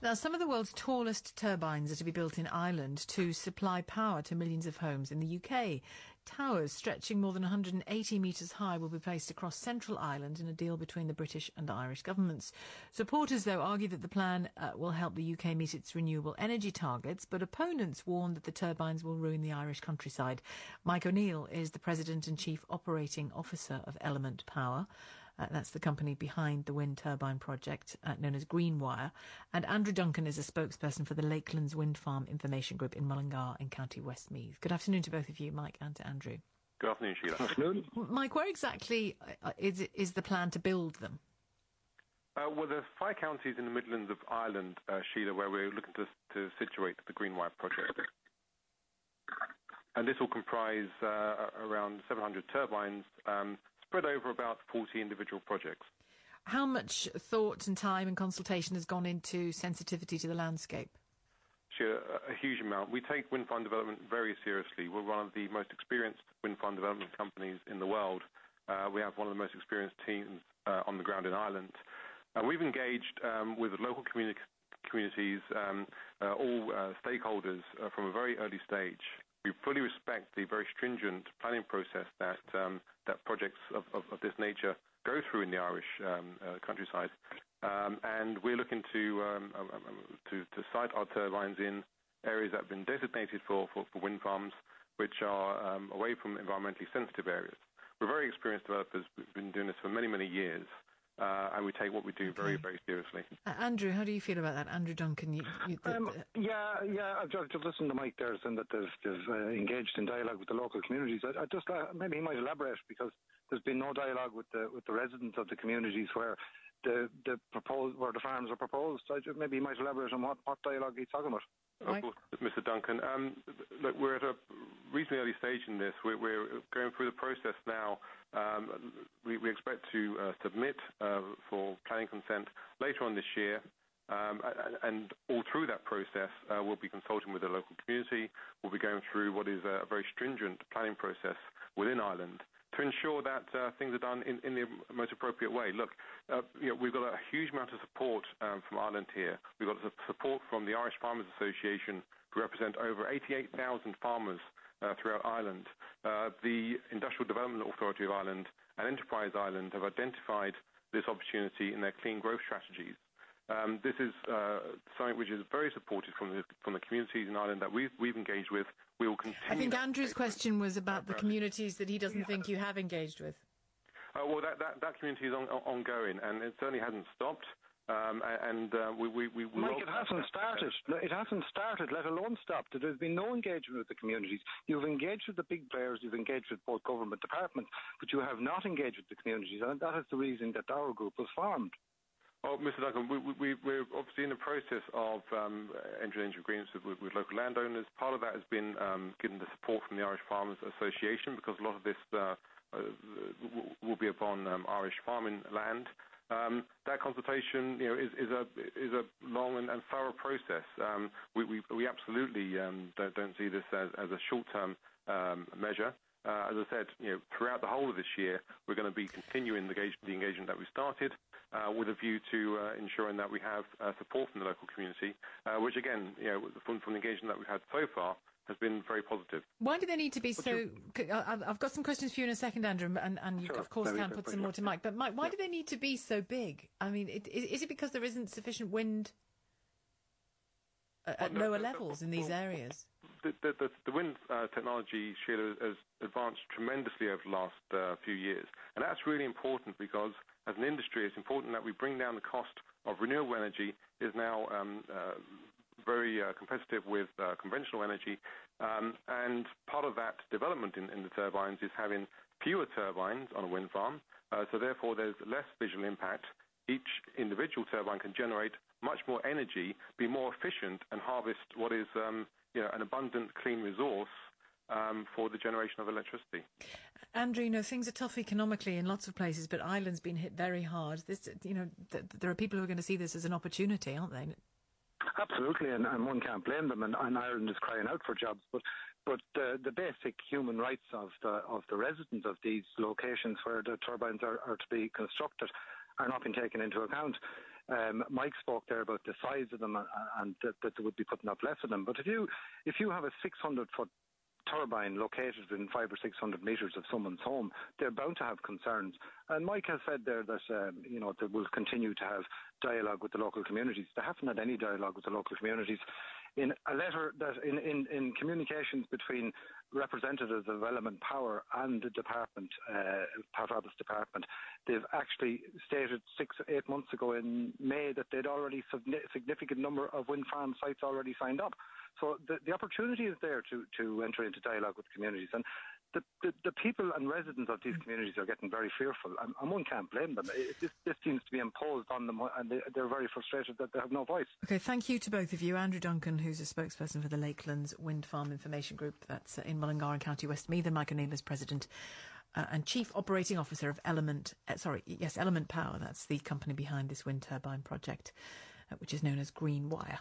Now, some of the world's tallest turbines are to be built in Ireland to supply power to millions of homes in the UK. Towers stretching more than 180 metres high will be placed across central Ireland in a deal between the British and Irish governments. Supporters, though, argue that the plan will help the UK meet its renewable energy targets, but opponents warn that the turbines will ruin the Irish countryside. Mike O'Neill is the President and Chief Operating Officer of Element Power. That's the company behind the wind turbine project known as GreenWire. And Andrew Duncan is a spokesperson for the Lakelands Wind Farm Information Group in Mullingar in County Westmeath. Good afternoon to both of you, Mike, and to Andrew. Good afternoon, Sheila. Good afternoon. Mike, where exactly is the plan to build them? Well, there's 5 counties in the Midlands of Ireland, Sheila, where we're looking to situate the GreenWire project. And this will comprise around 700 turbines, spread over about 40 individual projects. How much thought and time and consultation has gone into sensitivity to the landscape? Sure, a huge amount. We take wind farm development very seriously. We're one of the most experienced wind farm development companies in the world. We have one of the most experienced teams on the ground in Ireland. We've engaged with local communities, all stakeholders from a very early stage. We fully respect the very stringent planning process that projects of this nature go through in the Irish countryside, and we're looking to site our turbines in areas that have been designated for wind farms, which are away from environmentally sensitive areas. We're very experienced developers. We've been doing this for many, many years. And we take what we do very, very seriously. Andrew, how do you feel about that? Andrew Duncan. I've just listened to Mike there saying that they've engaged in dialogue with the local communities. I just maybe he might elaborate, because there's been no dialogue with the residents of the communities where the farms are proposed. Maybe he might elaborate on what dialogue he's talking about. Of course, Mr. Duncan. Look, we're at a reasonably early stage in this. We're going through the process now. We expect to submit for planning consent later on this year. And all through that process, we'll be consulting with the local community. We'll be going through what is a very stringent planning process within Ireland to ensure that things are done in the most appropriate way. Look, we've got a huge amount of support from Ireland here. We've got support from the Irish Farmers Association, who represent over 88,000 farmers throughout Ireland. The Industrial Development Authority of Ireland and Enterprise Ireland have identified this opportunity in their clean growth strategies. This is something which is very supported from the communities in Ireland that we've engaged with. We will continue. I think Andrew's question was about the communities that he doesn't think you have engaged with. Well, that community is ongoing, and it certainly hasn't stopped. We Mike, it hasn't started. It hasn't started, let alone stopped. There's been no engagement with the communities. You've engaged with the big players, you've engaged with both government departments, but you have not engaged with the communities, and that is the reason that our group was formed. Oh, Mr. Duncan, we're obviously in the process of entering into agreements with local landowners. Part of that has been getting the support from the Irish Farmers Association, because a lot of this will be upon Irish farming land. That consultation, is a long and thorough process. We absolutely don't see this as a short-term measure. As I said, throughout the whole of this year, we're going to be continuing the engagement that we started, with a view to ensuring that we have support from the local community, which again, from the engagement that we've had so far, has been very positive. Why do they need to be so... I've got some questions for you in a second, Andrew, and you, of course, can put some more to Mike. But Mike, why do they need to be so big? I mean, is it because there isn't sufficient wind at lower levels in these areas? The wind technology, Sheila, has advanced tremendously over the last few years. And that's really important, because as an industry, it's important that we bring down the cost of renewable energy. Is now very competitive with conventional energy. And part of that development in the turbines is having fewer turbines on a wind farm. So therefore, there's less visual impact. Each individual turbine can generate much more energy, be more efficient, and harvest what is an abundant, clean resource for the generation of electricity. Andrew, things are tough economically in lots of places, but Ireland's been hit very hard. There are people who are going to see this as an opportunity, aren't they? Absolutely, and one can't blame them. And Ireland is crying out for jobs, but the basic human rights of the residents of these locations where the turbines are to be constructed are not being taken into account. Mike spoke there about the size of them and that they would be putting up less of them. But if you have a 600-foot turbine located within 500 or 600 metres of someone's home, they're bound to have concerns. And Mike has said there that they will continue to have dialogue with the local communities. They haven't had any dialogue with the local communities. In a letter that in communications between representatives of Element Power and the department, Pat Roberts' department, they've actually stated 8 months ago in May that they'd already significant number of wind farm sites already signed up. So the opportunity is there to enter into dialogue with communities. And the people and residents of these communities are getting very fearful, and one can't blame them. This seems to be imposed on them, and they're very frustrated that they have no voice. OK, thank you to both of you. Andrew Duncan, who's a spokesperson for the Lakelands Wind Farm Information Group, that's in Mullingar in County Westmeath, and Mike O'Neill is President and Chief Operating Officer of Element Power. That's the company behind this wind turbine project, which is known as GreenWire.